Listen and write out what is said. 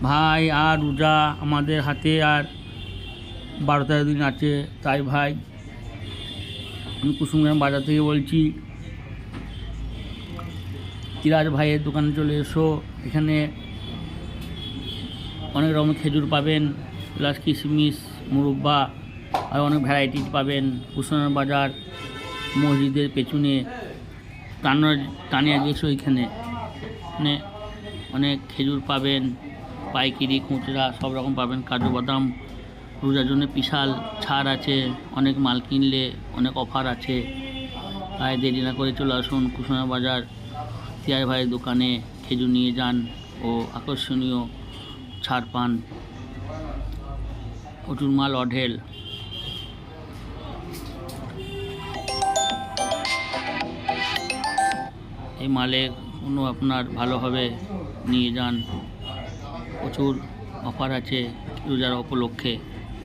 ভাই আর রোজা আমাদের হাতে আর 12-13 দিন আছে। তাই ভাই আমি কুসুমগ্রাম বাজার থেকে বলছি, চিরাজ ভাইয়ের দোকানে চলে এসো। এখানে অনেক রকমের খেজুর পাবেন, প্লাস কিশমিশ, মুরব্বা আর অনেক ভ্যারাইটিস পাবেন। কুসুমগ্রাম বাজার মসজিদের পেছনে টানিয়া গেছো, এখানে অনেক খেজুর পাবেন, পাইকারি খুচরা সব রকম পাবেন। কাজু বাদাম রোজার জন্য বিশাল ছাড় আছে, অনেক মাল কিনলে অনেক অফার আছে। তাই দেরি না করে চলে আসুন কুসুমগ্রাম বাজার চিরাজ ভাইয়ের দোকানে, খেজুর নিয়ে যান ও আকর্ষণীয় ছাড় পান। প্রচুর মাল অঢেল। এই মালের কোনো আপনার ভালো হবে, নিয়ে যান। প্রচুর অফার আছে রোজার উপলক্ষে।